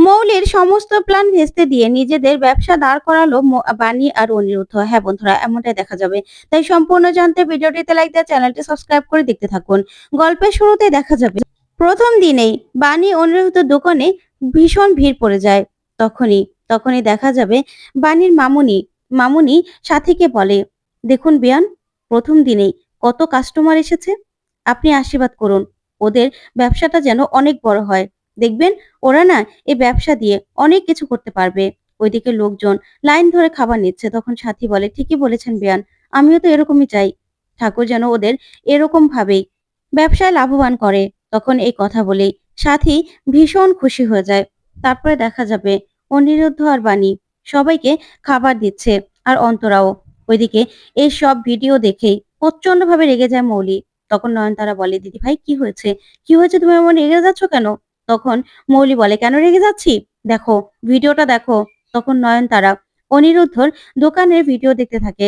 মৌলির সমস্ত প্ল্যান ভেস্তে দিয়ে নিজেদের ব্যবসা দাঁড় করালো বাণী আর অনিরুদ্ধ। হ্যাঁ বন্ধুরা, এমনটাই দেখা যাবে। তাই সম্পূর্ণ জানতে ভিডিওটিতে লাইক দিয়ে চ্যানেলটি সাবস্ক্রাইব করে দেখতে থাকুন। গল্পের শুরুতেই দেখা যাবে প্রথম দিনেই বাণী অনিরুদ্ধের দোকানে ভীষণ ভিড় পড়ে যায়। তখনই তখনই দেখা যাবে বাণীর মামুনি সাথীকে বলে, দেখুন বিয়ান, প্রথম দিনেই কত কাস্টমার এসেছে। আপনি আশীর্বাদ করুন, ওদের ব্যবসাটা যেন অনেক বড় হয়। দেখবেন ওরা না এই ব্যবসা দিয়ে অনেক কিছু করতে পারবে। ওইদিকে লোকজন লাইন ধরে খাবার নিচ্ছে। তখন সাথী বলে, ঠিকই বলেছেন বিয়ান, আমিও তো এরকমই চাই। ঠাকুর যেন ওদের এরকম ভাবেই ব্যবসায় লাভবান করে। তখন এই কথা বলেই সাথী ভীষণ খুশি হয়ে যায়। তারপরে দেখা যাবে অনিরুদ্ধ আর বাণী সবাইকে খাবার দিচ্ছে, আর অন্তরাও। ওইদিকে এই সব ভিডিও দেখেই প্রচন্ড ভাবে রেগে যায় মৌলি। তখন নয়নতারা বলে, দিদি ভাই কি হয়েছে, কি হয়েছে, তুমি এমন রেগে যাচ্ছ কেন? তখন মৌলি বলে, কেন রেগে যাচ্ছি, দেখো ভিডিওটা দেখো। তখন নয়নতারা অনিরুদ্ধর দোকানের ভিডিও দেখতে থাকে।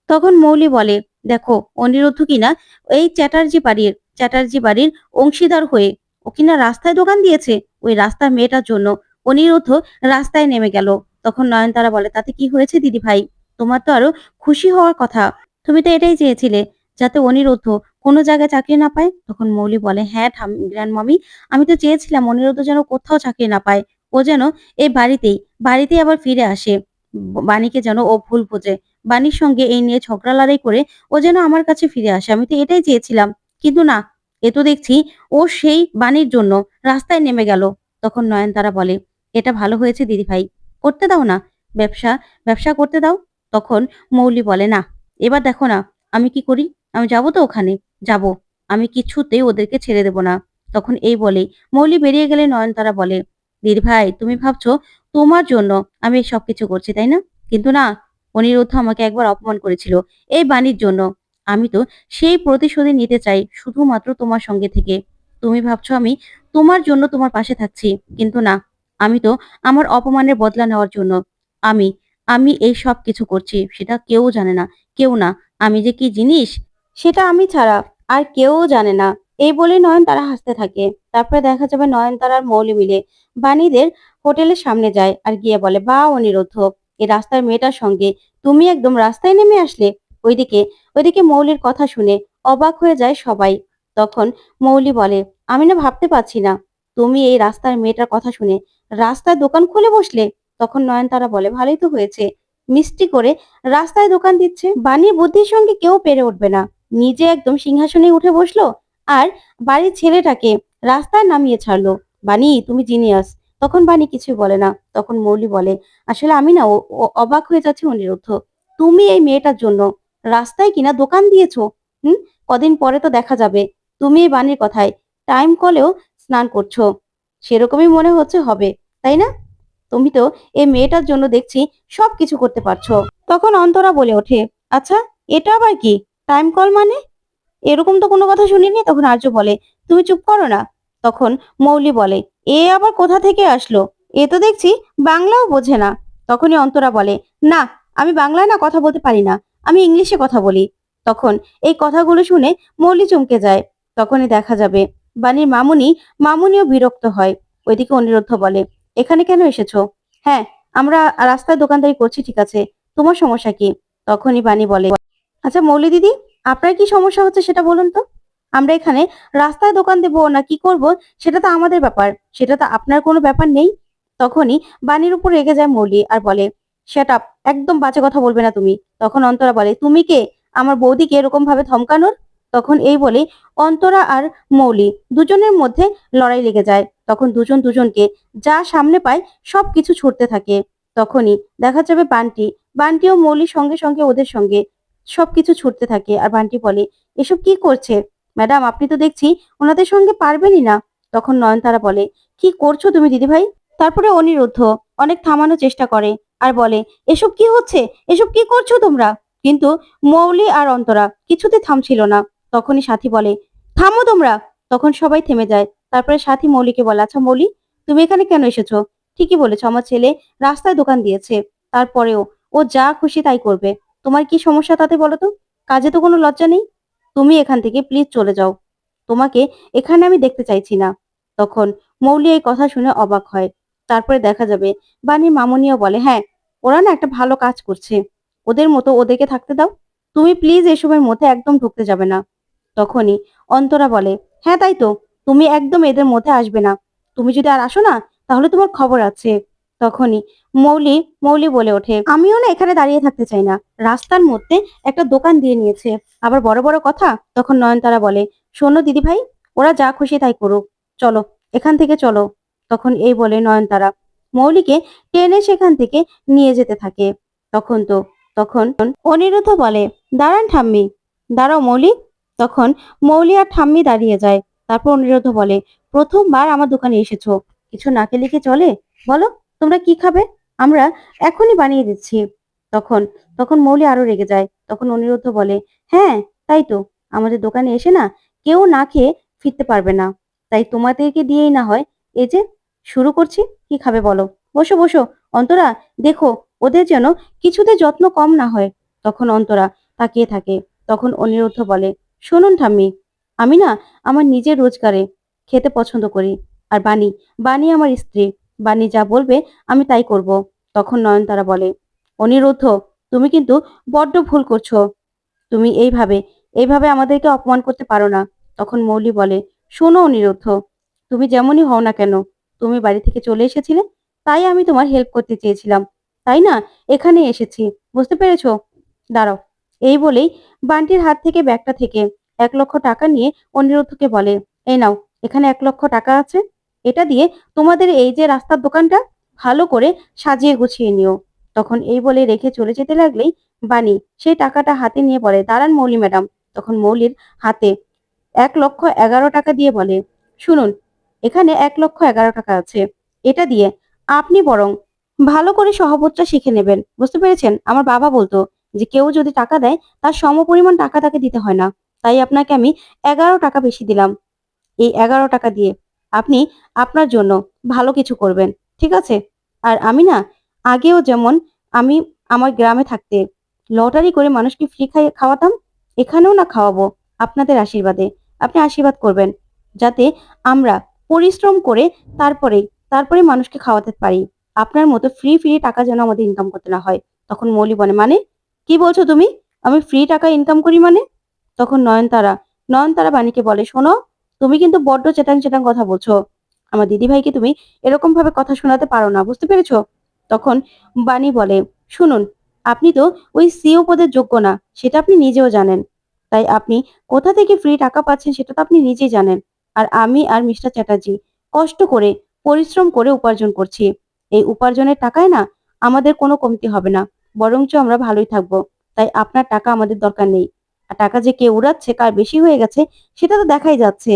তখন মৌলি বলে, দেখো অনিরুদ্ধ কিনা এই চ্যাটার্জি বাড়ির অংশীদার হয়ে ও কিনা রাস্তায় দোকান দিয়েছে। ওই রাস্তার মেয়েটার জন্য অনিরুদ্ধ রাস্তায় নেমে গেল। তখন নয়নতারা বলে, তাতে কি হয়েছে দিদি ভাই, তোমার তো আরো খুশি হওয়ার কথা। তুমি তো এটাই চেয়েছিলে, যাতে অনিরুদ্ধ কোনো জায়গায় চাকরি না পায়। তখন মৌলি বলে, হ্যাঁ গ্র্যান্ড মামি, আমি তো চেয়েছিলাম অনিরুদ্ধ যেন কোথাও চাকরি না পায়। ও যেন এই বাড়িতেই আবার ফিরে আসে। বাণীকে যেন ও ভুল বোঝে। বাণীর সঙ্গে এই নিয়ে ঝগড়া লড়াই করে ও যেন আমার কাছে ফিরে আসে। আমি তো এটাই চেয়েছিলাম। কিন্তু না, এ তো দেখছি ও সেই বাণীর জন্য রাস্তায় নেমে গেল। তখন নয়নতারা বলে, এটা ভালো হয়েছে দিদি ভাই, করতে দাও না, ব্যবসা ব্যবসা করতে দাও। তখন মৌলি বলে, না, এবার দেখো না আমি কি করি। আমি যাবো তো ওখানে, যাব, আমি কিছুতেই ওদেরকে ছেড়ে দেব না। তখন এই বলেই মৌলি বেরিয়ে গেলে নয়নতারা বলে, দিদি ভাই তুমি ভাবছো তোমার জন্য আমি এই সবকিছু করছি, তাই না? কিন্তু না, অনিরুদ্ধ আমাকে একবার অপমান করেছিল এই বাণীর জন্য। আমি তো সেই প্রতিশোধই নিতে চাই শুধুমাত্র তোমার সঙ্গে থেকে। তুমি ভাবছো আমি তোমার জন্য তোমার পাশে থাকছি, কিন্তু না, আমি তো আমার অপমানের বদলা নেওয়ার জন্য আমি আমি এই সব কিছু করছি। সেটা কেউ জানে না, কেউ না। আমি যে কি জিনিস সেটা আমি ছাড়া আর কেউ জানে না। এই বলে নয়নতারা হাসতে থাকে। তারপরে দেখা যাবে নয়নতারা আর মৌলি মিলে বাণীদের হোটেলের সামনে যায় আর গিয়ে বলে, বা অনিরুদ্ধ, এই রাস্তার মেয়েটার সঙ্গে তুমি একদম রাস্তায় নেমে আসলে। ওইদিকে ওইদিকে মৌলির কথা শুনে অবাক হয়ে যায় সবাই। তখন মৌলি বলে, আমি না ভাবতে পারছি না, তুমি এই রাস্তার মেয়েটার কথা শুনে রাস্তায় দোকান খুলে বসলে। তখন নয়নতারা বলে, ভালোই তো হয়েছে, মিষ্টি করে রাস্তায় দোকান দিচ্ছে। বাণীর বুদ্ধির সঙ্গে কেউ পেরে উঠবে না। নিজে একদম সিংহাসনে উঠে বসলো আর বাড়ির ছেলেটাকে রাস্তায় নামিয়ে ছাড়লো। বাণী তুমি জিনিয়াস। তখন বাণী কিছু বলে না। তখন মৌলি বলে, আসলে আমি না অবাক হয়ে যাচ্ছি অনিরুদ্ধ, তুমি এই মেয়েটার জন্য রাস্তায় কিনা দোকান দিয়েছো। হুম, কদিন পরে তো দেখা যাবে তুমি এই বাণীর কথায় টাইম কলেও স্নান করছো। সেরকমই মনে হচ্ছে হবে, তাই না? তুমি তো এই মেয়েটার জন্য দেখছি সবকিছু করতে পারছো। তখন অন্তরা বলে ওঠে, আচ্ছা, এটা আবার কি টাইম কল মানে? এরকম তো কোনো কথা শুনিনি। তখন আর্য বলে, তুমি চুপ করো না। তখন মৌলি বলে, এ আবার কোথা থেকে আসলো, এ তো দেখছি বাংলাও বোঝে না। তখনই অন্তরা বলে, না, আমি বাংলায় না কথা বলতে পারি না, আমি ইংলিশে কথা বলি। তখন এই কথাগুলো শুনে মৌলি চমকে যায়। তখনই দেখা যাবে বাণীর মামুনিও বিরক্ত হয়। ওইদিকে অনিরুদ্ধ বলে, এখানে কেন এসেছো? হ্যাঁ, আমরা রাস্তায় দোকানদারি করছি, ঠিক আছে, তোমার সমস্যা কি? তখনই বাণী বলে, আচ্ছা মৌলি দিদি, আপনার কি সমস্যা হচ্ছে সেটা বলুন তো। আমরা এখানে রাস্তায় দোকান দেবো না কি করব, সেটা তো আমাদের ব্যাপার, সেটা তো আপনার কোনো ব্যাপার নেই। তখনই বাণীর উপর রেগে যায় মৌলি আর বলে, শ্যাট আপ, একদম বাজে কথা বলবে না তুমি। তখন অন্তরা বলে, তুমি কে আমার বৌদিকে এরকম ভাবে ধমকানোর? তখন এই বলে অন্তরা আর মৌলি দুজনের মধ্যে লড়াই লেগে যায়। তখন দুজন দুজনকে যা সামনে পায় সবকিছু ছুটতে থাকে। তখনই দেখা যাবে বান্টিও মৌলির সঙ্গে সঙ্গে ওদের সঙ্গে সবকিছু ছুটতে থাকে। আর বান্টি বলে, এসব কি করছে ম্যাডাম, আপনি তো দেখছি ওনাদের সঙ্গে পারবেনই না। তখন নয়নতারা বলে, কি করছো তুমি দিদিভাই? তারপরে অনিরুদ্ধ অনেক থামানোর চেষ্টা করে আর বলে, এসব কি হচ্ছে, এসব কি করছো তোমরা? কিন্তু মৌলি আর অন্তরা কিছুতে থামছিল না। তখনই সাথী বলে, থামো তোমরা। তখন সবাই থেমে যায়। তারপরে সাথী মৌলিকে বলে, আচ্ছা মৌলি, তুমি এখানে কেন এসেছো? ঠিকই বলেছো, আমার ছেলে রাস্তায় দোকান দিয়েছে, তারপরেও ও যা খুশি তাই করবে। তোমার কি সমস্যা তাতে বলো তো? কাজে তো কোনো লজ্জা নেই। তুমি এখান থেকে প্লিজ চলে যাও, তোমাকে এখানে আমি দেখতে চাইছি না। তখন মৌলি এই কথা শুনে অবাক হয়। তারপরে দেখা যাবে বাণীর মামুনিও বলে, হ্যাঁ, ওরা না একটা ভালো কাজ করছে, ওদের মতো ওদেরকে থাকতে দাও, তুমি প্লিজ এসবের মধ্যে একদম ঢুকতে যাবে না। তখনই অন্তরা বলে, হ্যাঁ তাই তো, তুমি একদম এদের মধ্যে আসবে না, তুমি যদি আর আসো না তাহলে তোমার খবর আছে। তখনই মৌলি মৌলি বলে ওঠে, আমিও না এখানে দাঁড়িয়ে থাকতে চাই না, রাস্তার মধ্যে একটা দোকান দিয়ে নিয়েছে, আবার বড় বড় কথা। তখন নয়নতারা বলে, শোনো দিদি ভাই, ওরা যা খুশি তাই করুক, চলো এখান থেকে চলো। তখন এই বলে নয়নতারা মৌলিকে টেনে সেখান থেকে নিয়ে যেতে থাকে। তখন অনিরুদ্ধ বলে, দাঁড়ান ঠাম্মি, দাঁড়াও মৌলি। তখন মৌলি আর ঠাম্মি দাঁড়িয়ে যায়। তারপর অনিরুদ্ধ বলে, প্রথমবার আমার দোকানে এসেছো, কিছু না খেলে কি চলে? বলো তোমরা কি খাবে, আমরা এখনই বানিয়ে দিচ্ছি। তখন তখন মৌলি আরো রেগে যায়। তখন অনিরুদ্ধ বলে, হ্যাঁ তাই তো, আমাদের দোকানে এসে না কেউ না খেয়ে ফিরতে পারবে না, তাই তোমাদেরকে দিয়েই না হয় এই যে শুরু করছি। কি খাবে বলো? বসো বসো। অন্তরা, দেখো ওদের যেন কিছুতে যত্ন কম না হয়। তখন অন্তরা তাকিয়ে থাকে। তখন অনিরুদ্ধ বলে, শুনুন ঠাম্মি, আমি না আমার নিজের রোজগারে খেতে পছন্দ করি, আর বাণী বাণী আমার স্ত্রী, বাণী যা বলবে আমি তাই করব। তখন নয়নতারা বলে, অনিরুদ্ধ, তুমি কিন্তু বড্ড ভুল করছো, তুমি এইভাবে আমাদেরকে অপমান করতে পারো না। তখন মৌলি বলে, শোনো অনিরুদ্ধ, তুমি যেমনই হও না কেন, তুমি বাড়ি থেকে চলে এসেছিলে, তাই আমি তোমার হেল্প করতে চেয়েছিলাম, তাই না এখানে এসেছি, বুঝতে পেরেছো? দাঁড়াও। এই বলেই বান্টির হাত থেকে ব্যাগটা থেকে 1,00,000 টাকা নিয়ে অনিরুদ্ধকে বলে, এই নাও, এখানে 1,00,000 টাকা আছে, এটা দিয়ে তোমাদের এই যে রাস্তার দোকানটা ভালো করে সাজিয়ে গুছিয়ে নিও। তখন এই বলে রেখে চলে যেতে লাগলেই বাণী সেই টাকাটা হাতে নিয়ে বলে, দাঁড়ান মৌলি ম্যাডাম। তখন মৌলির হাতে 1,11,000 টাকা দিয়ে বলে, শুনুন, এখানে 1,11,000 টাকা আছে, এটা দিয়ে আপনি বরং ভালো করে সহবতটা শিখে নেবেন, বুঝতে পেরেছেন? আমার বাবা বলতো যে কেউ যদি টাকা দেয় তার সমপরিমাণ টাকা তাকে দিতে হয় না, তাই আপনাকে আমি 11 টাকা বেশি দিলাম। এই 11 টাকা দিয়ে আপনি আপনার জন্য ভালো কিছু করবেন, ঠিক আছে? আর আমি না আগেও যেমন আমি আমার গ্রামে থাকতে লটারি করে মানুষকে ফ্রি খাওয়াতাম, এখানেও না খাওয়াবো আপনাদের আশীর্বাদে। আপনি আশীর্বাদ করবেন যাতে আমরা পরিশ্রম করে তারপরে তারপরে মানুষকে খাওয়াতে পারি। আপনার মতো ফ্রি ফ্রি টাকা যেন আমাদের ইনকাম করতে না হয়। তখন মৌলি বলে, মানে কি বলছো তুমি, আমি ফ্রি টাকা ইনকাম করি মানে? তখন নয়নতারা বাণীকে বলে, শোনো, তুমি কিন্তু বড্ড চেটাং চেটাং কথা বলছো, আমার দিদি ভাইকে তুমি এরকম ভাবে কথা শোনাতে পারো না, বুঝতে পেরেছো? তখন বাণী বলে, শুনুন, আপনি তো ওই সিও পদের যোগ্য না, সেটা আপনি নিজেও জানেন, তাই আপনি কোথা থেকে ফ্রি টাকা পাচ্ছেন সেটা তো আপনি নিজেই জানেন। আর আমি আর মিস্টার চ্যাটার্জি কষ্ট করে পরিশ্রম করে উপার্জন করছি, এই উপার্জনের টাকায় না আমাদের কোনো কমতি হবে না, বরঞ্চ আমরা ভালোই থাকবো। তাই আপনার টাকা আমাদের দরকার নেই। আর টাকা যে কে উড়াচ্ছে, কার বেশি হয়ে গেছে সেটা তো দেখাই যাচ্ছে।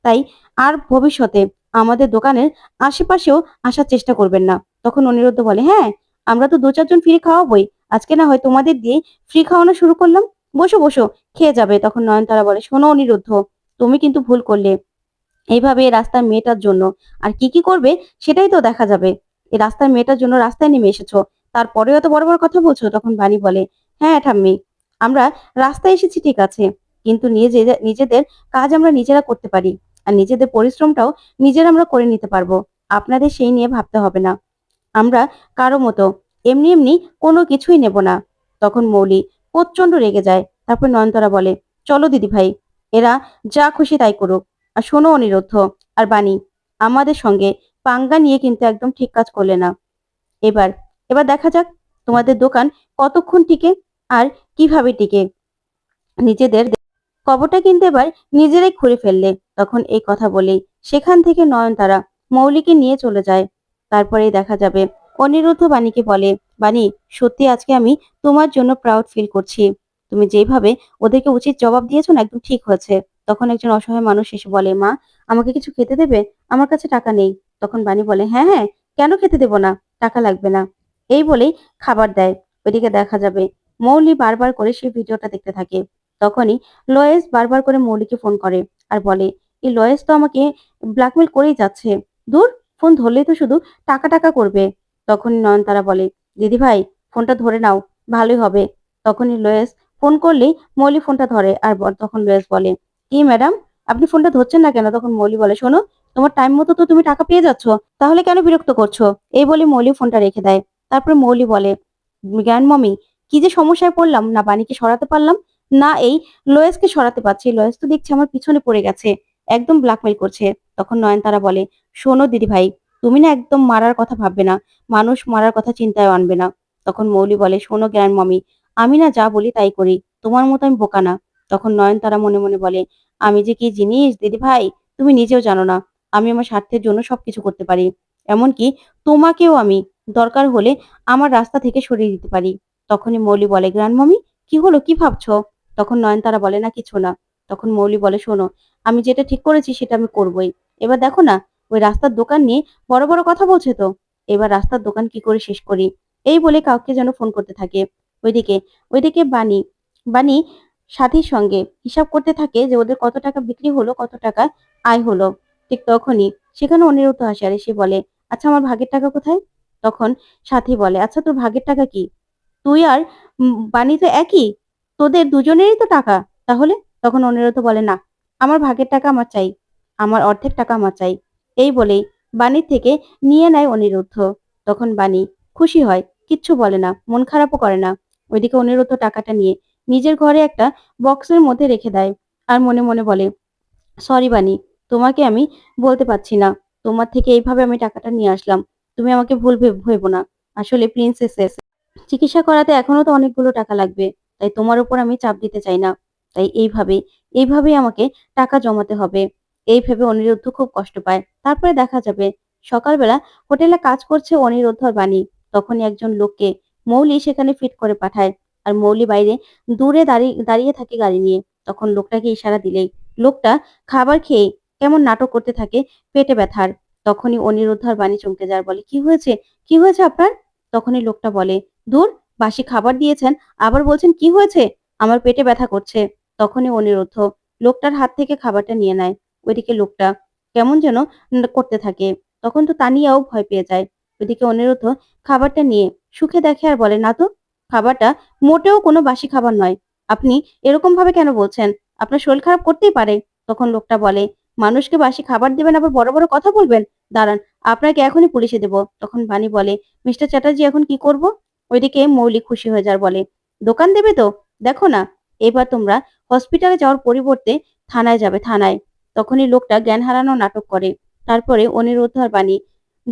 তাই আর ভবিষ্যতে আমাদের দোকানের আশেপাশেও আসার চেষ্টা করবেন না। তখন অনিরুদ্ধ বলে, হ্যাঁ, আমরা তো 2-4 জন ফ্রি খাওয়াবোই, আজকে না হয় তোমাদের দিয়ে ফ্রি খাওয়ানো শুরু করলাম, বসো বসো, খেয়ে যাবে। তখন নয়নতারা বলে, শোনো অনিরুদ্ধ, তুমি কিন্তু ভুল করলে, এইভাবে এই রাস্তার মেয়েটার জন্য আর কি কি করবে সেটাই তো দেখা যাবে। এই রাস্তার মেয়েটার জন্য রাস্তায় নেমে এসেছো, তারপরেও এত বড় বড় কথা বলছো। তখন বাণী বলে, হ্যাঁ ঠাম্মি, আমরা রাস্তায় এসেছি ঠিক আছে, কিন্তু নিজেদের কাজ আমরা নিজেরা করতে পারি, আর নিজেদের পরিশ্রমটাও নিজেরা আমরা করে নিতে পারবো, আপনাদের সেই নিয়ে ভাবতে হবে না। আমরা কারো মতো এমনি এমনি কোনো কিছুই নেব না। তখন মৌলি প্রচন্ড রেগে যায়। তারপর নয়নতারা বলে, চলো দিদি ভাই, এরা যা খুশি তাই করুক। আর শোনো অনিরুদ্ধ আর বাণী, আমাদের সঙ্গে পাঙ্গা নিয়ে কিন্তু একদম ঠিক কাজ করলে না। এবার এবার দেখা যাক তোমাদের দোকান কতক্ষণ টিকে আর কিভাবে টিকে। নিজেদের কবরটা কিন্তু এবার নিজেরাই খুঁড়ে ফেললে। তখন এই কথা বলেই সেখান থেকে নয়নতারা মৌলিকে নিয়ে চলে যায়। তারপরেই দেখা যাবে অনিরুদ্ধ বাণীকে বলে, বাণী, সত্যি আজকে আমি তোমার জন্য প্রাউড ফিল করছি, তুমি যেভাবে ওদেরকে উচিত জবাব দিয়েছো না, একদম ঠিক হয়েছে। তখন একজন অসহায় মানুষ এসে বলে, মা, আমাকে কিছু খেতে দেবে, আমার কাছে টাকা নেই। তখন বাণী বলে, হ্যাঁ হ্যাঁ, কেন খেতে দেবো না, টাকা লাগবে না। এই বলেই খাবার দেয়। ওইদিকে দেখা যাবে মৌলি বারবার করে সেই ভিডিওটা দেখতে থাকে। তখনই লয়েস বারবার করে মৌলিকে ফোন করে আর বলে, এই লয়েস তো আমাকে ব্ল্যাকমেল করেই যাচ্ছে, দূর, ফোন ধরলেই তো শুধু টাকা টাকা করবে। তখনই নয়নতারা বলে, দিদি ভাই, ফোনটা ধরে নাও, ভালোই হবে। তখনই লয়েস ফোন করলেই মৌলি ফোনটা ধরে আর তখন লয়েস বলে, কি ম্যাডাম, আপনি ফোনটা ধরছেন না কেন? তখন মৌলি বলে, শোনো, তোমার টাইম মতো তো তুমি টাকা পেয়ে যাচ্ছ, তাহলে কেন বিরক্ত করছো? এই বলে মৌলি ফোনটা রেখে দেয়। তারপরে মৌলি বলে, গ্র্যান্ড মমি, কি যে সমস্যায় পড়লাম, না বাণীকে সরাতে পারলাম, না এই লোয়েসকে সরাতে পারছি। লোয়েস তো দেখছি আমার পিছনে পড়ে গেছে, একদম ব্ল্যাকমেল করছে। তখন নয়নতারা বলে, শোনো দিদি ভাই, তুমি না একদম মারার কথা ভাববে না, মানুষ মারার কথা চিন্তায় আনবে না। তখন মৌলি বলে, শোনো গ্র্যান্ড মমি, আমি না যা বলি তাই করি, তোমার মতো আমি বোকা না। তখন নয়নতারা মনে মনে বলে, আমি যে কি জিনিস দিদি ভাই, তুমি নিজেও জানো না। আমি আমার স্বার্থের জন্য সবকিছু করতে পারি, এমনকি তোমাকেও আমি দরকার হলে আমার রাস্তা থেকে সরিয়ে দিতে পারি। তখনই মৌলি বলে, গ্র্যান্ডমমি, কি হলো, কি ভাবছো? তখন নয়নতারা বলে, না কিছু না। তখন মৌলি বলে, শোনো, আমি যেটা ঠিক করেছি সেটা আমি করবই। এবার দেখো না, ওই রাস্তার দোকান নিয়ে বড় বড় কথা বলছে তো, এবার রাস্তার দোকান কি করে শেষ করি। এই বলে কাউকে যেন ফোন করতে থাকে। ওইদিকে ওইদিকে বাণী বাণী সাথীর সঙ্গে হিসাব করতে থাকে যে ওদের কত টাকা বিক্রি হলো, কত টাকা আয় হলো। ঠিক তখনই সেখানে অনিরুদ্ধ আসে আর এসে বলে, আচ্ছা আমার ভাগের টাকা কোথায়? তখন সাথী বলে, আচ্ছা তোর ভাগের টাকা কি? তুই আর বাণী তো একই, তোদের দুজনেরই তো টাকা তাহলে। তখন অনিরুদ্ধ বলে, না, আমার ভাগের টাকা আমার চাই, আমার অর্ধেক টাকা আমার চাই। এই বলেই বাণীর থেকে নিয়ে নেয় অনিরুদ্ধ। তখন বাণী খুশি হয়, কিচ্ছু বলে না, মন খারাপও করে না। ওইদিকে অনিরুদ্ধ টাকাটা নিয়ে নিজের ঘরে একটা বক্সের মধ্যে রেখে দেয় আর মনে মনে বলে, সরি বানি, তোমাকে আমি বলতে পারছি না, তোমার থেকে এইভাবে আমি টাকাটা নিয়ে আসলাম, তুমি আমাকে ভুল ভেবো না। আসলে প্রিন্সেসের চিকিৎসা করাতে এখনো তো অনেকগুলো টাকা লাগবে, তাই তোমার উপর আমি চাপ দিতে চাই না। তাই এইভাবেই আমাকে টাকা জমাতে হবে। এই ভেবে অনিরুদ্ধ খুব কষ্ট পায়। তারপরে দেখা যাবে সকালবেলা হোটেলে কাজ করছে অনিরুদ্ধ আর বাণী। তখনই একজন লোককে মৌলি সেখানে ফিট করে পাঠায়। আর মৌলি বাইরে দূরে দাঁড়িয়ে দাঁড়িয়ে থাকে গাড়ি নিয়ে। তখন লোকটাকে ইশারা দিলেই লোকটা খাবার খেয়ে কেমন নাটক করতে থাকে পেটে ব্যথার। তখনই অনিরুদ্ধ আর বাণী চমকে যায়, বলে, কি হয়েছে, কি হয়েছে আপনার? তখনই লোকটা বলে, দূর, বাসি খাবার দিয়েছেন, আবার বলছেন কি হয়েছে, আমার পেটে ব্যথা করছে। তখনই অনিরুদ্ধ লোকটার হাত থেকে খাবারটা নিয়ে নেয়। ওইদিকে লোকটা কেমন যেন করতে থাকে। তখন তো তানিয়াও ভয় পেয়ে যায়। ওইদিকে অনিরুদ্ধ খাবারটা নিয়ে সুখে দেখে আর বলে, না তো, খাবারটা মোটেও কোনো বাসি খাবার নয়। আপনি এরকম ভাবে কেন বলছেন? আপনার শরীর খারাপ করতেই পারে। তখন লোকটা বলে, মানুষকে বাসি খাবার দিবেন আবার বড় বড় কথা বলবেন, দাঁড়ান, আপনাকে এখনই পুলিশে দেব। তখন বাণী বলে, মিস্টার চ্যাটার্জি, এখন কি করব? ওইদিকে মৌলিক খুশি হয়ে যার বলে, দোকান দেবে তো, দেখো না, এবার তোমরা হসপিটালে যাওয়ার পরিবর্তে থানায় যাবে, থানায়। তখনই লোকটা জ্ঞান হারানো নাটক করে। তারপরে অনিরুদ্ধ আর বাণী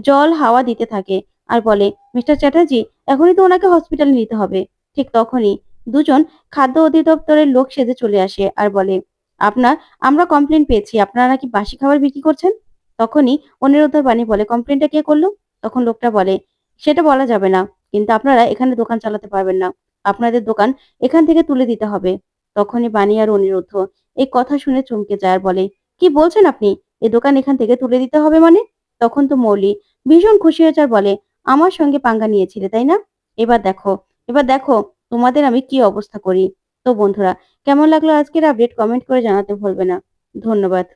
জল হাওয়া দিতে থাকে আর বলে, মিস্টার চ্যাটার্জি, এখনই তো ওনাকে হসপিটালে নিতে হবে। ঠিক তখনই দুজন খাদ্য অধিদপ্তরের লোক সেজে চলে আসে আর বলে, আপনার আমরা কমপ্লেন পেয়েছি, আপনারা নাকি বাসি খাবার বিক্রি করছেন। তখনই অনিরুদ্ধ আর বাণী বলে, কমপ্লেনটা কে করলো? তখন লোকটা বলে, সেটা বলা যাবে না, কিন্তু আপনারা এখানে দোকান চালাতে পারবেন না, আপনাদের দোকান এখান থেকে তুলে দিতে হবে। তখনই বাণী আর অনিরুদ্ধ এই কথা শুনে চমকে যায় আর বলে, কি বলছেন আপনি, এই দোকান এখান থেকে তুলে দিতে হবে মানে? তখন তো মৌলি ভীষণ খুশি হয়েছে আর বলে, আমার সঙ্গে পাঙ্গা নিয়েছিলে তাই না, এবার দেখো, এবার দেখো তোমাদের আমি কি অবস্থা করি। তো বন্ধুরা, কেমন লাগলো আজকের আপডেট, কমেন্ট করে জানাতে ভুলবে না। ধন্যবাদ।